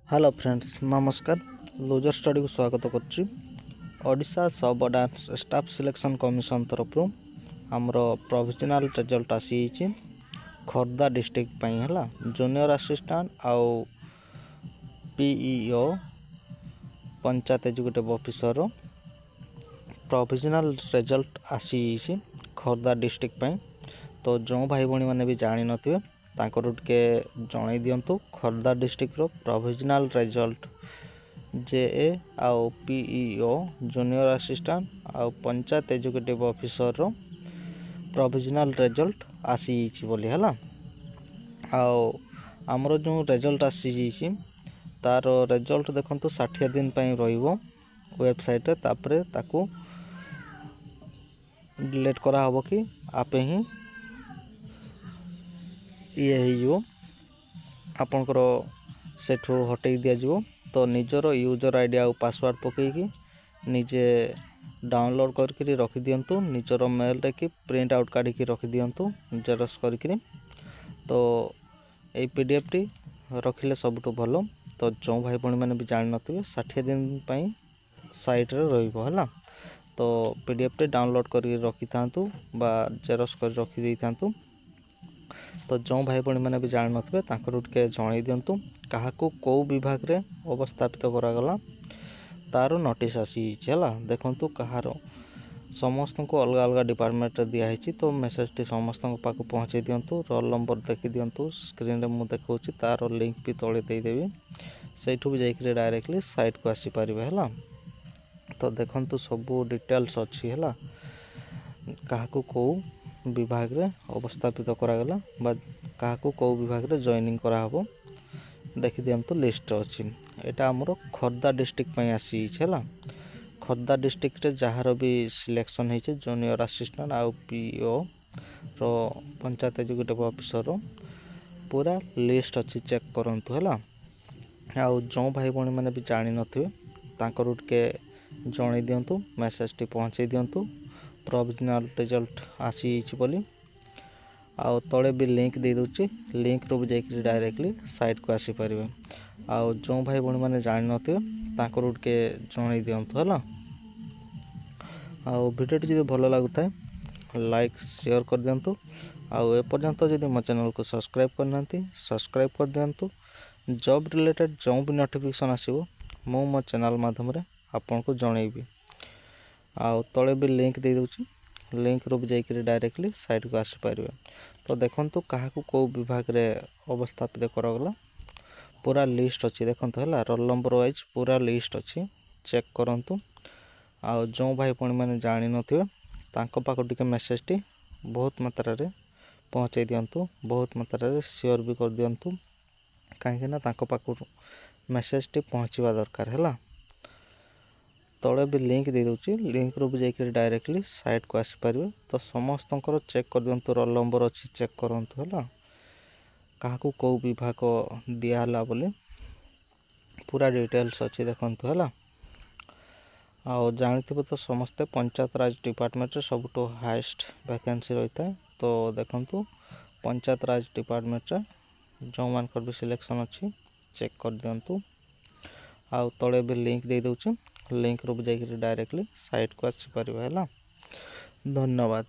Hello friends नमस्कार। Loser study को स्वागत करुच्ची। ओडिशा सब ऑर्डिनेंस स्टाफ सिलेक्शन कमिशन तरफ आमर प्रोविजनल रिजल्ट आसी खोर्धा डिस्ट्रिक्ट है जूनियर असिस्टेंट आउ PEO panchayat educative officer provisional result आसी खोर्धा डिस्ट्रिक्ट। तो जो भाई भाई मैंने भी जानी नथिबे तांकर टिके जणाई दियंतु खोर्धा डिस्ट्रिक्ट रो प्रोविजनल रिजल्ट जेए आउ पीईओ जूनियर असिस्टेंट आउ पंचायत एजुकेटिव ऑफिसर रो प्रोविजनल रिजल्ट आसी बोली है। आउ आमर जो रिजल्ट आसी तार रिजल्ट देखंतु 60 दिन पई रहिबो वेबसाइट रे, तापरे ताकू डिलीट करा हबो कि आपे ही ये हो आपणकर सेठू हटई दिज्व। तो निजर यूजर आईडी आउ पासवर्ड पकईकि निजे डाउनलोड करके रखी दिंतु निजर मेल रे कि प्रिंट आउट काढ़ी रखी दिंतु जेरक्स करके। तो ये पीडीएफ टी रखिले सबुठ भल। तो जो भाई भाई मैंने भी जान नथिबे 60 दिन पई साइट रे रहिबो हला। तो पीडीएफ टी डाउनलोड करके रखि थांतु बा जेरक्स कर रखी देई थांतु। तो जो भाई भाई मैंने भी जान नथिबे तांकर टिके जणाई दियंतु काहाकू को विभाग रे अवस्थापित करागला तार नोटिस आसी है। देखंतु कहार समस्त को अलग अलग डिपार्टमेंट रे दिया है। तो मेसेज टी समस्त पाक पहुँचे दियंतु। रोल नंबर देखि दियंतु स्क्रीन रे मु देखौछि तार लिंक भी तळे दे देबी सेठू भी जाइकरी डायरेक्टली साइट को आसी परिबे हला। तो देखंतु सबू डिटेल्स अछि हला काहाकू को विभाग रे अवस्थापित करागला बा काहाकू को विभाग रे जॉइनिंग करा हबो देखि दियंतु लिस्ट अछि। एटा हमरो खोर्धा डिस्ट्रिक्ट पई आसी छला। खोर्धा डिस्ट्रिक्ट रे जहार भी सिलेक्शन होइछे जूनियर असिस्टेंट आउ पीओ रो पंचायत एजुकेटिव ऑफिसर रो पूरा लिस्ट अछि चेक करंतु हला। आउ जो भाई भाई माने भी जानि नथिबे तांकर टिके जणाई दियंतु मेसेज टी पहुँचे दियंतु प्रोविजनल रिजल्ट आसी बोली। आउ तले भी लिंक दे दूची लिंक रो भी जाइकरी डायरेक्टली साइट को आसी परिबे। आउ जो भाई भाई माने जानि नथिबे तांकर टिके जणाई दियंतु हला। आउ वीडियो जदि भल लागुताय लाइक शेयर कर दियंतु। आउ ए पर्यंत जदि मो चैनल को सब्सक्राइब करनांती सब्सक्राइब कर दियंतु। जॉब रिलेटेड जो भी नोटिफिकेशन आसीबो मो मो चैनल माध्यम रे आपन को जणैबी। आउ तले भी लिंक दे दूची लिंक रो भी जाइकरी डायरेक्टली साइट को आसी परिबे। तो देखंतु काहाकू को विभाग रे अवस्थापित करागला पूरा लिस्ट अछि देखंतु हला। रोल नंबर वाइज पूरा लिस्ट अछि चेक करंतु। आउ जो भाई भाई माने जानि नथिबे तांको पाको टिके मेसेज टी बहुत मात्रा रे पहुँचे दियंतु बहुत मात्रा रे शेयर भी कर दियंतु काहे ना तांको पाको मेसेज टी पहुँचवा दरकार हला। तले भी लिंक दे दूची लिंक रो भी जाइकरी डायरेक्टली साइट को आसी परिबे। तो समस्त चेक कर दियंतु रोल नंबर अछि चेक करंतु हला काहाकू को विभाग दिया हला बोले पूरा डिटेल्स अछि देखंतु हला। आउ जानिथिबे तो समस्त पंचायत राज डिपार्टमेंट रे सबटो हाईएस्ट वैकेंसी रहिता है। तो देखंतु पंचायत राज डिपार्टमेंट रे जो मानकर भी सिलेक्शन अछि चेक कर दियंतु। आउ तळे भी लिंक दे दूची लिंक रो जाइकरी डायरेक्टली साइट को आसी परिबे हला। धन्यवाद।